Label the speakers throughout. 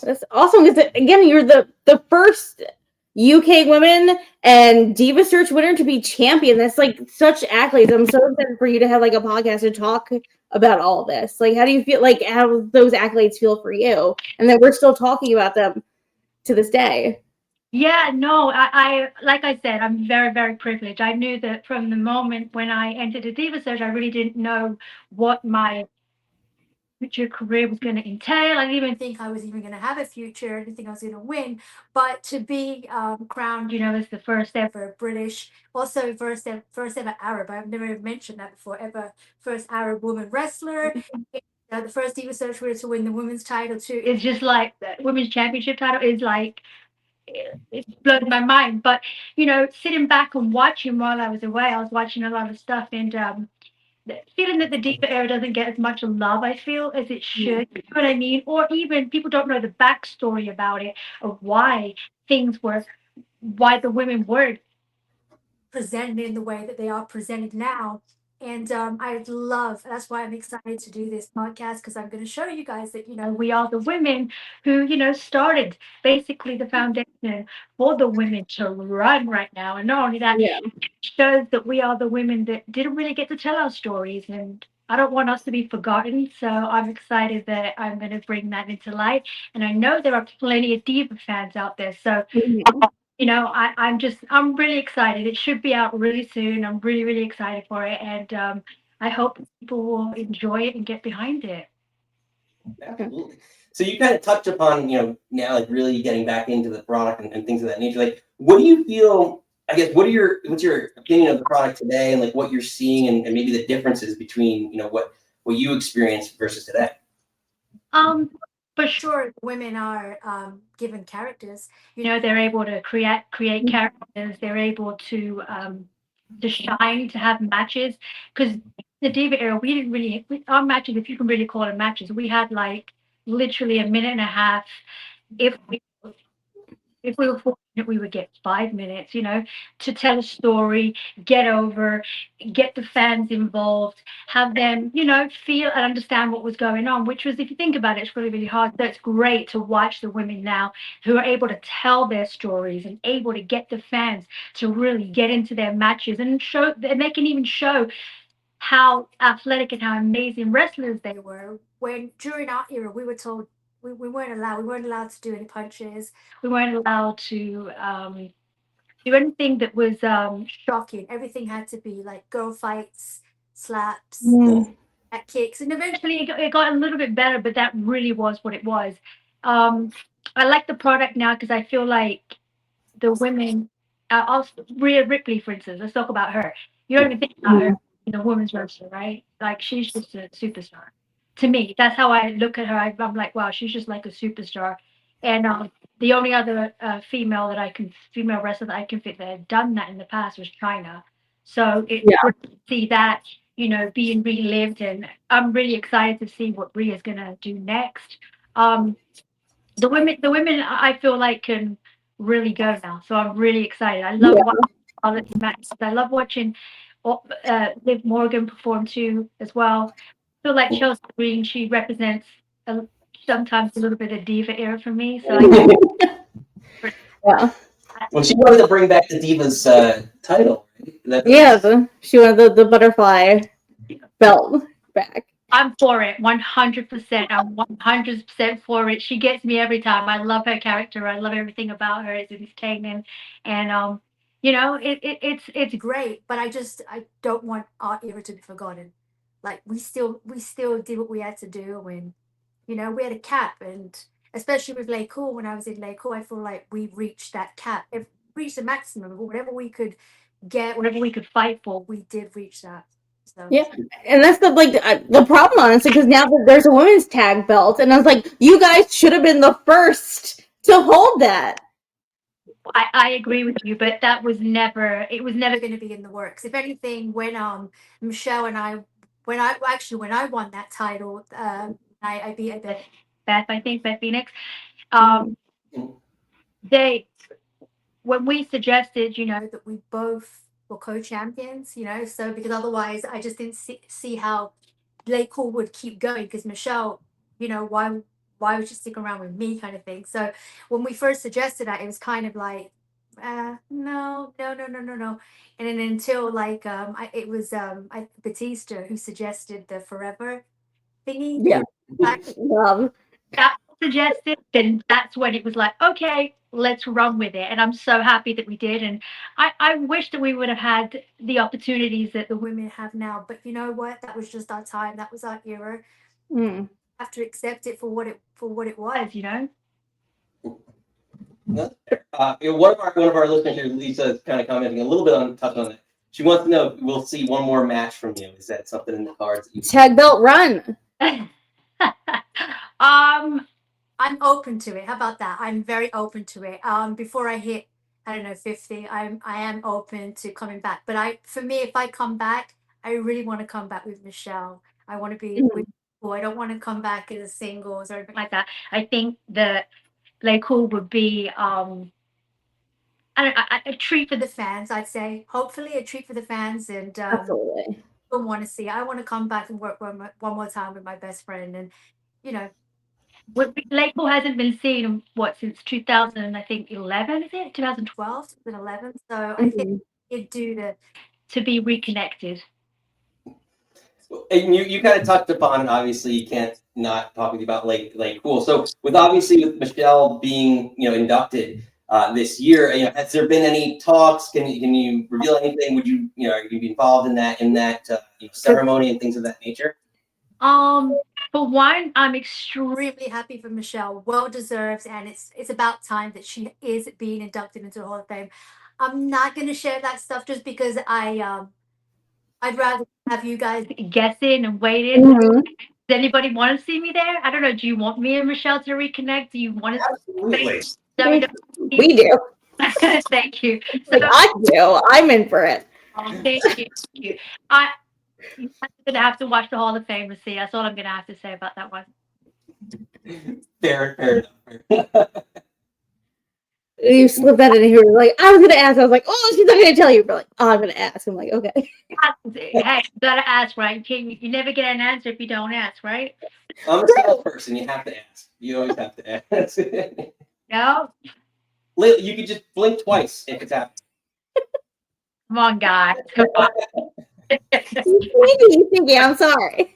Speaker 1: That's awesome because again, you're the first UK women and Diva Search winner to be champion. That's like such accolades. I'm so excited for you to have like a podcast to talk about all this. Like, how do you feel? Like, how those accolades feel for you, and that we're still talking about them to this day.
Speaker 2: Yeah, no, I like I said, I'm very, very privileged. I knew that from the moment when I entered the Diva Search, I really didn't know what my future career was going to entail. I didn't even think I was even going to have a future. I didn't think I was going to win. But to be crowned, as the first ever British, also first ever Arab. I've never mentioned that before. Ever first Arab woman wrestler. The first Diva Search winner to win the women's title too. It's just like the women's championship title is like it blows my mind. But sitting back and watching while I was away, I was watching a lot of stuff and feeling that the Diva era doesn't get as much love, I feel, as it should. You know what I mean? Or even people don't know the backstory about it of why things were, why the women were presented in the way that they are presented now. And I love, that's why I'm excited to do this podcast because I'm going to show you guys that, we are the women who, started basically the foundation for the women to run right now. And not only that,
Speaker 1: Yeah.
Speaker 2: it shows that we are the women that didn't really get to tell our stories. And I don't want us to be forgotten. So I'm excited that I'm going to bring that into light. And I know there are plenty of Diva fans out there. So
Speaker 1: Mhm.
Speaker 2: I'm really excited. It should be out really soon. I'm really, really excited for it. And I hope people will enjoy it and get behind it.
Speaker 3: Absolutely. So you kind of touched upon, now like really getting back into the product and things of that nature. Like, what do you feel? I guess what's your opinion of the product today, and like what you're seeing, and maybe the differences between what you experienced versus today.
Speaker 2: Um, for sure, women are given characters. They're able to create characters. They're able to shine, to have matches. Because the Diva era, we didn't really our matches, if you can really call them matches, we had like literally a minute and a half. If we if we were fortunate, we would get 5 minutes, to tell a story, get over, get the fans involved, have them, feel and understand what was going on, which was, if you think about it, it's really, really hard. So it's great to watch the women now who are able to tell their stories and able to get the fans to really get into their matches and show, and they can even show how athletic and how amazing wrestlers they were. When during our era, we were told we weren't allowed to do any punches. We weren't allowed to do anything that was shocking. Everything had to be like girl fights, slaps,
Speaker 1: Mm.
Speaker 2: kicks, and eventually it got a little bit better. But that really was what it was. Um, I like the product now because I feel like the women. Rhea Ripley, for instance. Let's talk about her. You don't even think about her in a women's wrestler, right? Like she's just a superstar. To me, that's how I look at her. I'm like, wow, she's just like a superstar. And the only other female wrestler that I can fit that had done that in the past was China. So it's
Speaker 1: Yeah.
Speaker 2: great to see that, being relived, and I'm really excited to see what Rhea's gonna do next. Um, the women I feel like can really go now. So I'm really excited. I love
Speaker 1: Yeah.
Speaker 2: watching all the matches. I love watching Liv Morgan perform too as well. I feel like Chelsea Green, she represents a, sometimes a little bit of diva era for me. So
Speaker 1: Yeah.
Speaker 3: Well, she wanted to bring back the Divas title, right?
Speaker 1: Yeah. She wanted the butterfly belt back.
Speaker 2: I'm for it, 100%. I'm 100% for it. She gets me every time. I love her character. I love everything about her. It's entertaining, and it's great. But I don't want our era to be forgotten. Like we still did what we had to do, and we had a cap, and especially with LayCool. When I was in LayCool, I feel like we reached that cap. If reached the maximum of whatever we could get, whatever we could fight for, we did reach that. So.
Speaker 1: Yeah, and that's the problem, honestly, because now that there's a women's tag belt, and I was like, you guys should have been the first to hold that.
Speaker 2: I agree with you, but it was never going to be in the works. If anything, when Michelle and I, when I won that title, I beat Beth, I think Beth Phoenix. Um, they when we suggested, that we both were co-champions, so because otherwise I just didn't see how LayCool would keep going because Michelle, why
Speaker 4: why would you stick around with me, kind of thing. So when we first suggested that, it was kind of like, no. And then until like it was Batista who suggested the forever thingy.
Speaker 1: Yeah. Love.
Speaker 2: That suggested, then that's when it was like, okay, let's run with it. And I'm so happy that we did. And I wish that we would have had the opportunities that the
Speaker 4: women have now. But you know what? That was just our time. That was our era.
Speaker 1: Mm.
Speaker 4: Have to accept it for what it was,
Speaker 2: was, you know.
Speaker 3: One of our listeners here, Lisa, is kind of commenting a little bit on touch on it. She wants to know if we'll see one more match from you. Is that something in the cards? That you
Speaker 1: Tag belt run.
Speaker 4: I'm open to it. How about that? I'm very open to it. Before I hit, I don't know, 50, I am open to coming back. But for me, if I come back, I really want to come back with Michelle. I want to be with people. I don't want to come back as a singles or anything
Speaker 2: like that. I think that LayCool would be a treat
Speaker 4: for the fans, I'd say. Hopefully a treat for the fans, and
Speaker 1: Absolutely.
Speaker 4: I want to see. I want to come back and work one more time with my best friend, and you know.
Speaker 2: LayCool hasn't been seen in since 2000, I think 11, is it 2012,
Speaker 4: 2011? So I think it's due
Speaker 2: to be reconnected.
Speaker 3: And you kind of touched upon it. Obviously, you can't not talk with you about LayCool. So with Michelle being inducted this year, has there been any talks? Can you reveal anything? Would you are you be involved in that ceremony and things of that nature?
Speaker 2: For one, I'm extremely
Speaker 4: happy for Michelle. Well deserved, and it's about time that she is being inducted into the Hall of Fame. I'm not going to share that stuff just because I'd rather have you guys
Speaker 2: guessing and waiting. Mm-hmm. Does anybody want to see me there? I don't know. Do you want me and Michelle to reconnect? Do you want to?
Speaker 3: Absolutely.
Speaker 1: We do.
Speaker 2: Thank you.
Speaker 1: So, I do. I'm in for it.
Speaker 2: Oh, thank you. You're gonna have to watch the Hall of Fame to see. That's all I'm gonna have to say about that one.
Speaker 3: Fair enough.
Speaker 1: You slipped that in here. Like, I was gonna ask. I was like, oh, she's not gonna tell you. But like, oh, I'm gonna ask. I'm like, okay.
Speaker 2: Hey, you gotta ask, right? You never get an answer if you don't ask, right?
Speaker 3: I'm a salesperson. You have to ask. You always have to ask.
Speaker 2: No.
Speaker 3: You could just blink twice if it's happening.
Speaker 2: Come on, guys. Come on.
Speaker 1: You thinking? I'm sorry.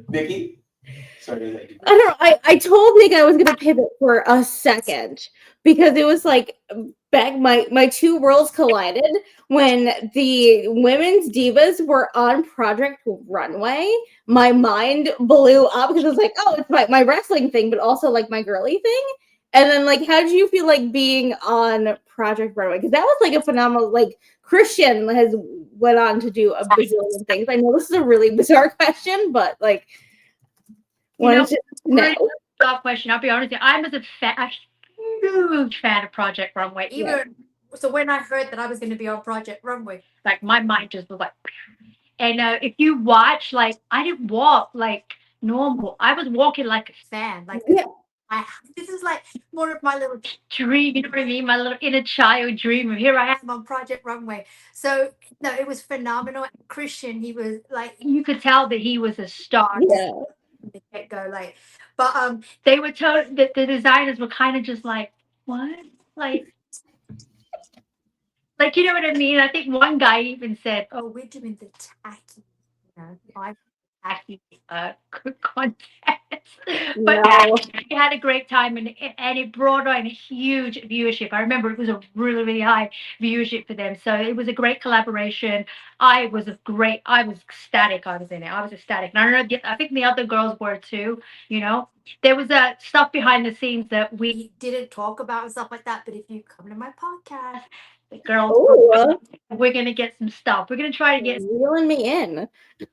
Speaker 3: Nikki? Sorry,
Speaker 1: I don't know. I told Nick I was gonna pivot for a second because it was like back my two worlds collided when the women's divas were on Project Runway. My mind blew up because I was like, oh, it's my wrestling thing, but also like my girly thing. And then like, how did you feel like being on Project Runway? Because that was like a phenomenal, like Christian has went on to do a bazillion things. I know this is a really bizarre question, but like,
Speaker 2: tough question. I'll be honest with you. I'm a huge fan of Project Runway.
Speaker 4: So when I heard that I was going to be on Project Runway,
Speaker 2: like my mind just was like, and if you watch, like I didn't walk like normal. I was walking like a fan, like this is like more of my little dream, you know what I mean? My little inner child dream of here I am on Project Runway. So no, it was phenomenal. Christian, he was like, you could tell that he was a star.
Speaker 1: Yeah.
Speaker 2: The get-go, like, but they were told that the designers were kind of just like, what? Like, you know what I mean? I think one guy even said, oh, we're doing the tacky, tacky contest. But we had a great time, and it brought on a huge viewership. I remember it was a really, really high viewership for them. So it was a great collaboration. I was ecstatic. I was in it. I was ecstatic. And I don't know, I think the other girls were too, There was stuff behind the scenes that we didn't talk about and stuff like that. But if you come to my podcast, the girls, we're going to get some stuff. We're going to try to get
Speaker 1: reeling me in.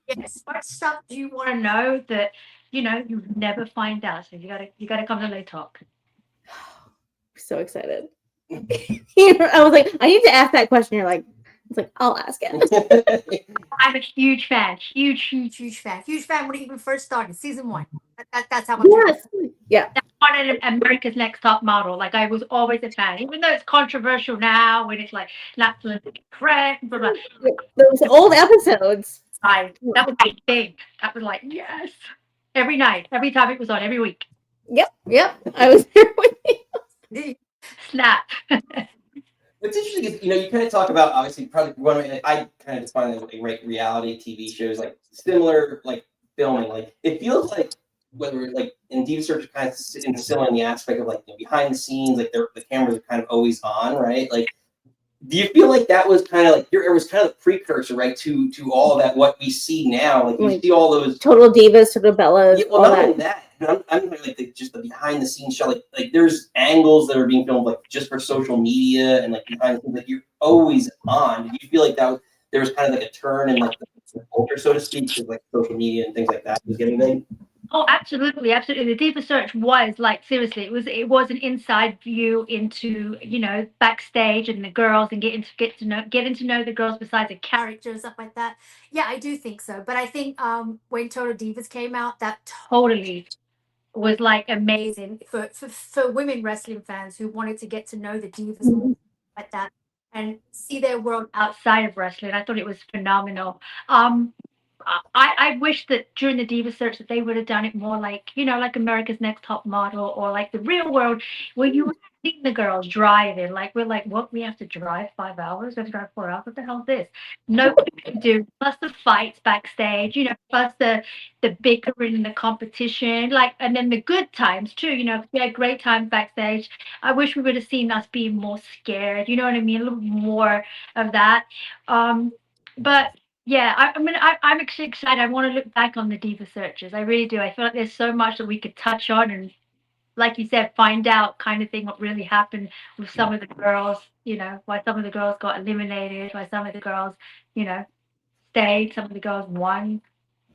Speaker 2: Yes, what stuff do you want to know that you never find out? So you gotta come to Lay Talk.
Speaker 1: So excited. I was like, I need to ask that question. You're like, it's like, I'll ask it.
Speaker 2: I'm a huge fan. Huge fan. Huge fan when it even first started, season 1. That's how much.
Speaker 1: Yes. Yeah.
Speaker 2: That's one of America's Next Top Model. Like I was always a fan, even though it's controversial now when it's like not politically correct.
Speaker 1: Those old episodes.
Speaker 2: That was my thing. That was like, yes. every night, every time it was on, every week.
Speaker 1: Yep. I was there with you.
Speaker 2: Snap.
Speaker 3: What's interesting is, you kind of talk about, obviously, probably one way, I kind of define it like reality TV shows, like similar, like filming. Like it feels like whether like in Diva Search, kind of instilling in the aspect of like behind the scenes, like the cameras are kind of always on, right? Like, do you feel like that was kind of like it was kind of the precursor, right, to all of that what we see now? Like you see all those
Speaker 1: Total Divas, Total Bellas.
Speaker 3: Yeah, well, not only that, but I'm like just the behind the scenes shot. Like there's angles that are being filmed like just for social media and like behind the scenes. Like you're always on. Did you feel like there was kind of like a turn in like the culture, so to speak, because like social media and things like that was getting big?
Speaker 2: Oh, absolutely, absolutely. The Diva Search was like seriously, it was an inside view into backstage and the girls and getting to know the girls besides the character
Speaker 4: and stuff like that. Yeah, I do think so. But I think when Total Divas came out, that
Speaker 2: totally was like
Speaker 4: amazing for women wrestling fans who wanted to get to know the divas more like that and see their world
Speaker 2: outside of wrestling. I thought it was phenomenal. I wish that during the Diva Search that they would have done it more like, like America's Next Top Model or like the Real World, where you would see the girls driving. Like, we're like, what? We have to drive 5 hours? We have to drive 4 hours? What the hell is this? Nobody can do. Plus the fights backstage, plus the bickering and the competition, like, and then the good times too. We had great times backstage. I wish we would have seen us being more scared. You know what I mean? A little more of that. But yeah, I'm actually excited. I want to look back on the Diva Searches. I really do. I feel like there's so much that we could touch on and, like you said, find out kind of thing what really happened with some of the girls, why some of the girls got eliminated, why some of the girls, stayed, some of the girls won,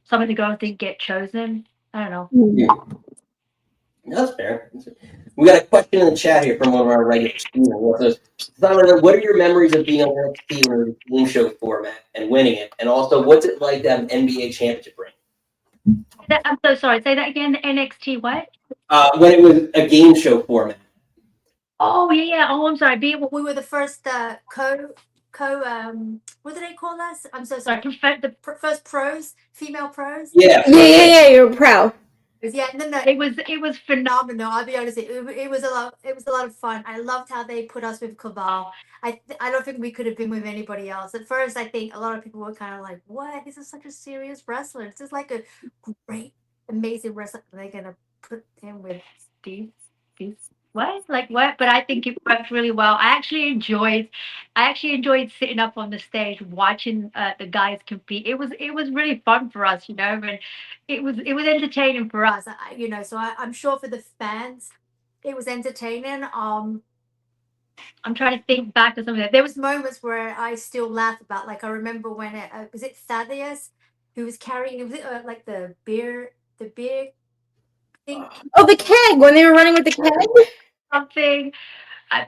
Speaker 2: some of the girls didn't get chosen. I don't know.
Speaker 3: Yeah. That's fair. We got a question in the chat here from one of our regular students. What are your memories of being on NXT when it was a game show format and winning it? And also, what's it like to have an NBA championship ring?
Speaker 2: I'm so sorry. Say that again. The NXT what?
Speaker 3: When it was a game show format.
Speaker 2: Oh yeah. Oh, I'm sorry.
Speaker 4: we were the first what do they call us? I'm so sorry. The first female pros.
Speaker 1: Yeah. You're pro.
Speaker 4: Yeah, no, it was phenomenal. I'll be honest, it was a lot of fun. I loved how they put us with Cabal. I don't think we could have been with anybody else. At first, I think a lot of people were kind of like, "What? This is such a serious wrestler. This is like a great, amazing wrestler. They're gonna put him with Steve."
Speaker 2: What? Like what? But I think it worked really well. I actually enjoyed sitting up on the stage watching the guys compete. It was really fun for us, and it was entertaining for us,
Speaker 4: So I'm sure for the fans, it was entertaining. I'm
Speaker 2: trying to think back of some of that.
Speaker 4: There was moments where I still laugh about. Like I remember when was it Thaddeus who was carrying like the beer thing.
Speaker 1: Oh, the keg when they were running with the keg.
Speaker 2: Something.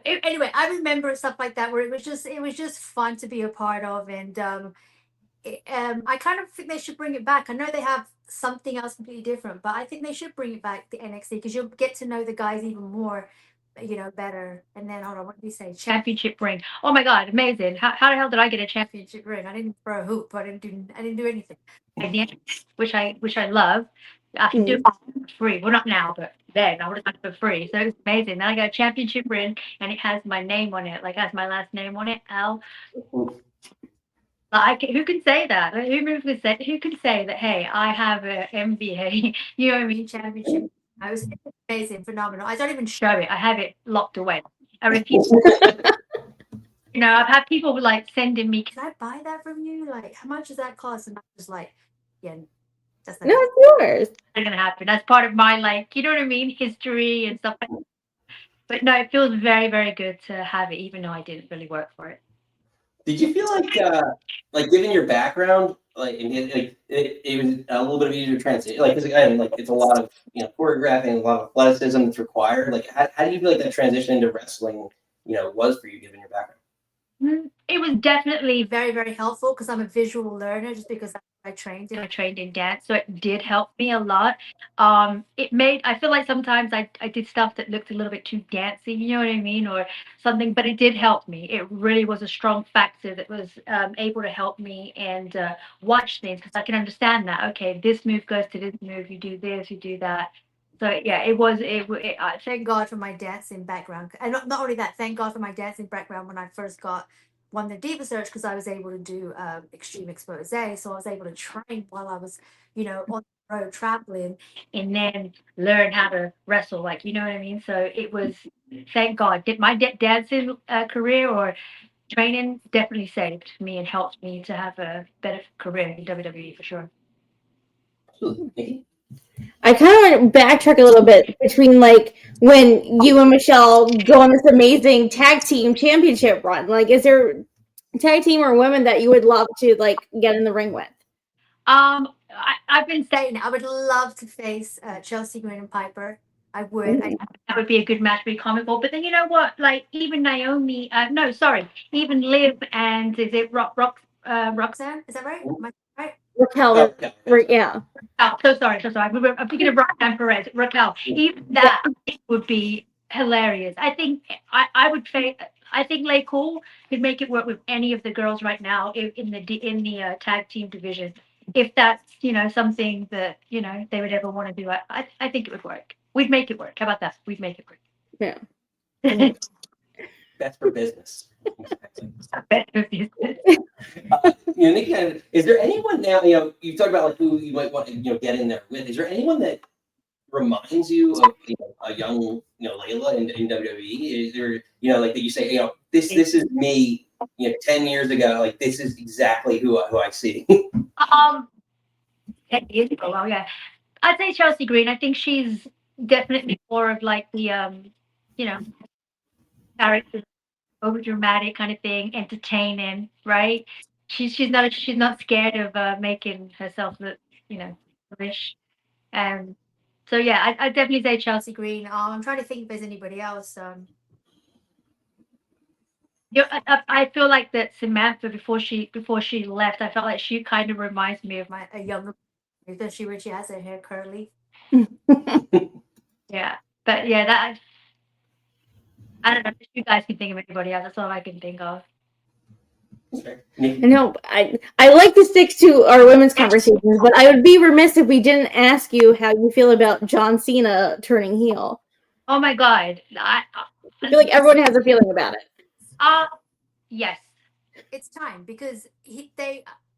Speaker 4: Anyway, I remember stuff like that where it was just fun to be a part of, and I kind of think they should bring it back. I know they have something else completely different, but I think they should bring it back to NXT because you'll get to know the guys even more, better. And then hold on, what did we say?
Speaker 2: Championship ring. Oh my God, amazing! How the hell did I get a
Speaker 4: Championship ring? I didn't throw a hoop. I didn't do anything.
Speaker 2: I did, which I love. I can do it for free. Well, not now, but then I would have done it for free. So it's amazing. Then I got a championship ring, and it has my name on it. Like has my last name on it, Al. Who can say that? Who can say that? Hey, I have an NBA. You know what I mean? Championship. I was amazing, phenomenal. I don't even show it. I have it locked away. I refuse. I've had people like sending me, "Can I buy that from you? Like, how much does that cost?" And I'm just like, yeah.
Speaker 1: No, it's yours.
Speaker 2: It's not gonna happen. That's part of my you know what I mean, history and stuff like that. But no, it feels very, very good to have it, even though I didn't really work for it.
Speaker 3: Did you feel like given your background, it was a little bit of easier to translate? Like, because again, it's a lot of choreographing, a lot of athleticism that's required. Like, how do you feel like that transition into wrestling, was for you given your background?
Speaker 2: It was definitely
Speaker 4: very, very helpful because I'm a visual learner just because I trained
Speaker 2: in dance, so it did help me a lot. I feel like sometimes I did stuff that looked a little bit too dancey, you know what I mean, or something, but it did help me. It really was a strong factor that was able to help me and watch things because I can understand that. Okay, this move goes to this move. You do this, you do that. So yeah, it was.
Speaker 4: Thank God for my dancing background, and not only that, thank God for my dancing background when I first won the Diva Search because I was able to do extreme expose, so I was able to train while I was, on the road traveling,
Speaker 2: and then learn how to wrestle, like you know what I mean. So it was. Thank God, did my dancing career or training definitely saved me and helped me to have a better career in WWE for sure.
Speaker 3: Absolutely.
Speaker 1: I kind of want to backtrack a little bit between like when you and Michelle go on this amazing tag team championship run. Like, is there a tag team or women that you would love to like get in the ring with?
Speaker 2: I've been saying
Speaker 4: I would love to face Chelsea Green and Piper. I would.
Speaker 2: that would be a good match for comical. But then you know what? Like even Naomi, no, sorry, even Liv and is it
Speaker 4: Roxanne? Is that right? Am I right?
Speaker 1: Raquel, yeah.
Speaker 2: Oh, so sorry. I'm thinking of Roxanne Perez, Raquel. Even that would be hilarious. I think I would say I think LayCool could make it work with any of the girls right now in the tag team division. If that's something that they would ever want to do, I think it would work. We'd make it work. How about that? We'd make it work.
Speaker 1: Yeah.
Speaker 3: That's for business.
Speaker 2: Exactly.
Speaker 3: Nikki, is there anyone now? You've talked about like who you might want to get in there with. Is there anyone that reminds you of a young Layla in WWE? Is there like that you say this is me 10 years ago, like this is exactly who I see?
Speaker 2: 10 years ago. Well, yeah, I'd say Chelsea Green. I think she's definitely more of like the character, over dramatic kind of thing, entertaining, right? She's not scared of making herself look rich. And so yeah, I definitely say Chelsea Green.
Speaker 4: I'm trying to think if there's anybody else.
Speaker 2: I feel like that Samantha before she left, I felt like she kind of reminds me of
Speaker 4: a younger, when she has her hair curly.
Speaker 2: Yeah, but yeah, that I don't know if you guys can think of anybody else. That's all I can think of.
Speaker 1: No, I like to stick to our women's conversations, but I would be remiss if we didn't ask you how you feel about John Cena turning heel.
Speaker 2: Oh my God,
Speaker 1: I feel like everyone has a feeling about it.
Speaker 2: Yes,
Speaker 4: it's time because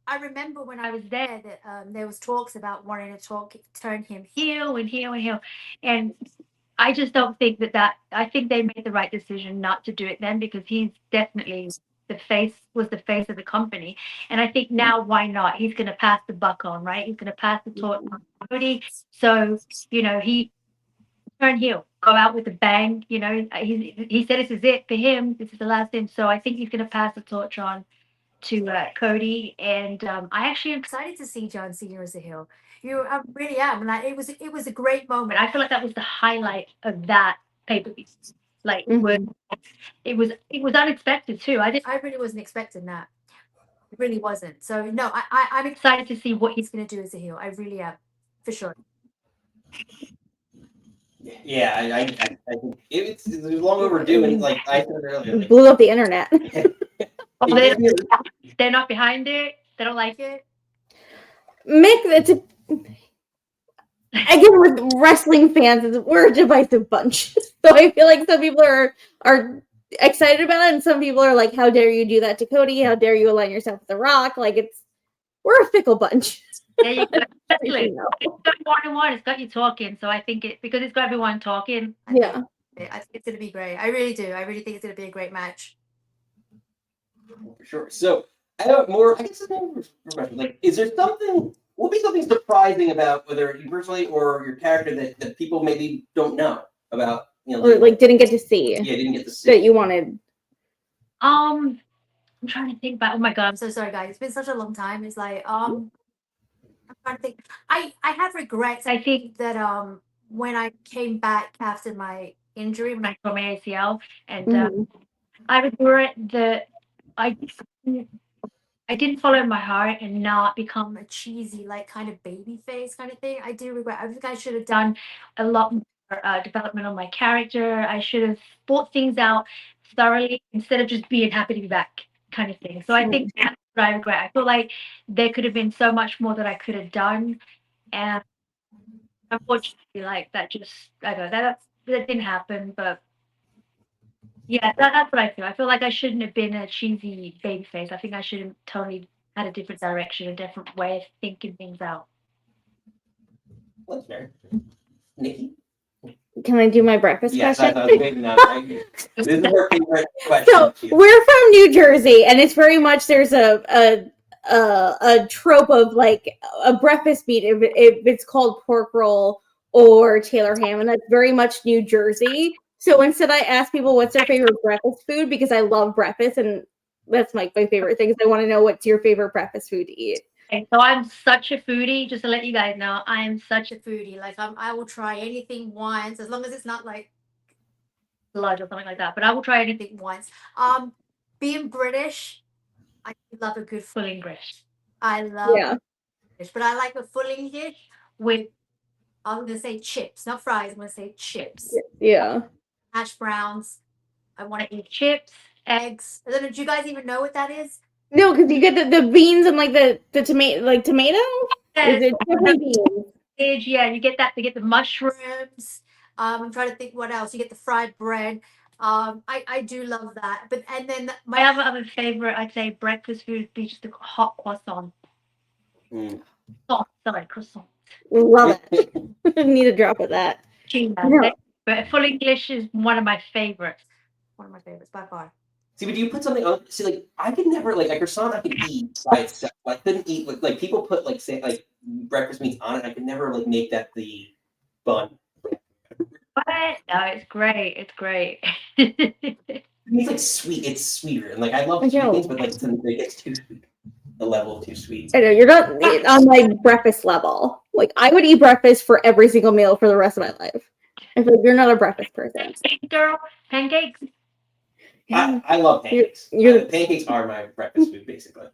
Speaker 4: I remember when I was there that there was talks about wanting to turn him
Speaker 2: heel, and I just don't think that. I think they made the right decision not to do it then because he's definitely the face of the company, and I think now why not? He's going to pass the buck on, right? He's going to pass the torch on Cody. So he turn heel, go out with a bang. He said this is it for him. This is the last thing. So I think he's going to pass the torch on to Cody, and I actually am excited to see John Cena as a heel. I really am. Like it was a great moment. I feel like that was the highlight of that pay-per-view. Like it was unexpected too. I really wasn't expecting that. It really wasn't. So no, I'm excited to see what he's going to do as a heel. I really am, for sure.
Speaker 3: Yeah, I think it's long overdue, and like I said earlier,
Speaker 1: blew up the internet.
Speaker 2: They're not behind it. They don't like it.
Speaker 1: Mick, again with wrestling fans, we're a divisive bunch. So I feel like some people are excited about it, and some people are like, "How dare you do that to Cody? How dare you align yourself with The Rock?" Like we're a fickle bunch.
Speaker 2: There you go. It's got one-on-one. It's got you talking. So I think because it's got everyone talking.
Speaker 1: Yeah,
Speaker 4: I think it's going to be great. I really do. I really think it's going to be a great match.
Speaker 3: For sure. So I have more. I guess it's more professional. Like, is there something? What would be something surprising about whether you personally or your character that people maybe don't know about?
Speaker 1: or like didn't get to see.
Speaker 3: Yeah, didn't get to see
Speaker 1: that you wanted.
Speaker 2: I'm trying to think about. Oh my God,
Speaker 4: I'm so sorry, guys. It's been such a long time. It's like I'm trying to think. I have regrets. I think that when I came back after my injury, when I tore my ACL, and I regret that
Speaker 2: I didn't follow my heart and not become
Speaker 4: A cheesy, like kind of baby face kind of thing. I do regret. I think I should have done
Speaker 2: a lot more development on my character. I should have thought things out thoroughly instead of just being happy to be back kind of thing. So I think that's what I regret. I feel like there could have been so much more that I could have done. And unfortunately, like that just, I don't know, that didn't happen. But yeah, that's what I feel. I feel like I shouldn't have been a cheesy baby face. I think I should have totally had a different direction, a different way of thinking things out.
Speaker 3: That's fair. Nikki?
Speaker 1: Can I do my breakfast
Speaker 3: Yes,
Speaker 1: question?
Speaker 3: I was waiting on that. This is her favorite question.
Speaker 1: So we're from New Jersey, and it's very much there's a trope of like a breakfast meat if it's called pork roll or Taylor ham, and that's very much New Jersey. So instead, I ask people what's their favorite breakfast food because I love breakfast, and that's like my favorite thing. I want to know what's your favorite breakfast food to eat.
Speaker 2: Okay, so I'm such a foodie. Just to let you guys know, I am such a
Speaker 4: foodie. Like I will try anything once, as long as it's not like
Speaker 2: blood or something like that. But I will try anything
Speaker 4: once. Being British, I love a good
Speaker 2: full English.
Speaker 4: I love
Speaker 1: Yeah.
Speaker 4: English, but I like a full English with I'm gonna say chips, not fries. I'm gonna say chips.
Speaker 1: Yeah.
Speaker 4: Hash browns. I want to eat chips, eggs. I don't know. Do you guys even know what that is?
Speaker 1: No, because you get the beans and like the tomato, like tomato.
Speaker 2: Yes.
Speaker 1: Is it definitely beans?
Speaker 2: Yeah, you get that. They get the mushrooms.
Speaker 4: I'm trying to think what else. You get the fried bread. I do love that. But and then
Speaker 2: my other favorite, I'd say, breakfast food would be just a hot croissant. Oh, sorry, croissant.
Speaker 1: Love it. Need a drop of that.
Speaker 2: Yeah. But full English is one of my favorites.
Speaker 4: One of my favorites by far.
Speaker 3: See, but do you put something on? See, like I could never like a croissant. I could eat by itself. I couldn't eat like people put like say like breakfast meats on it. I could never like make that the bun.
Speaker 2: What? No, it's great. It's great.
Speaker 3: It's like sweet. It's sweeter, and like I love sweet things, but like it gets too sweet. The level of too sweet.
Speaker 1: I know you're not on my breakfast level. Like I would eat breakfast for every single meal for the rest of my life. I feel like you're not a breakfast person.
Speaker 2: Girl, pancakes.
Speaker 3: I love pancakes. Pancakes are my breakfast food, basically.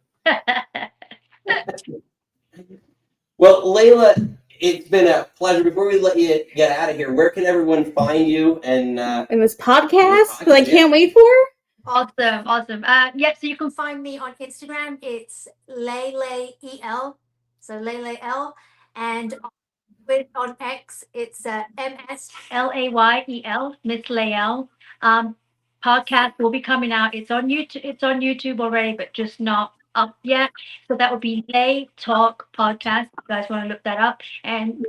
Speaker 3: Well, Layla, it's been a pleasure. Before we let you get out of here, where can everyone find you and
Speaker 1: in this podcast that I can't wait for?
Speaker 2: Awesome. Yeah, so you can
Speaker 4: find me on Instagram. It's LayL. So LayL. And on X, it's
Speaker 2: MSLAYEL, Miss Layel. Podcast will be coming out. It's on YouTube. It's on YouTube already, but just not up yet. So that would be Lay Talk Podcast. If you guys want to look that up, and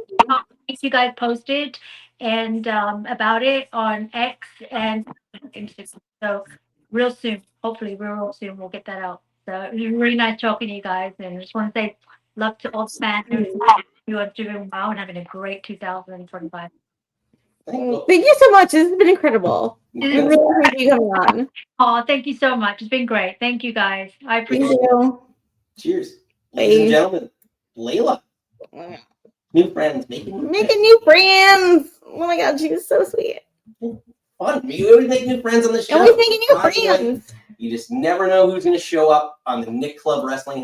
Speaker 2: keep you guys posted and about it on X and Instagram. So real soon, hopefully, real soon we'll get that out. So it was really nice talking to you guys, and I just want to say love to all fans. You are doing well and having a great 2025.
Speaker 1: Thank you so much. This has been incredible. I really appreciate you coming on.
Speaker 2: Oh, thank you so much. It's been great. Thank you, guys. I appreciate
Speaker 1: it.
Speaker 3: Cheers. Ladies and gentlemen, Layla. New friends. Making
Speaker 1: new friends. Oh my God, she was so sweet.
Speaker 3: Fun. You always make new friends on the show.
Speaker 1: Always making new friends.
Speaker 3: You just never know who's going to show up on the Nick Club Wrestling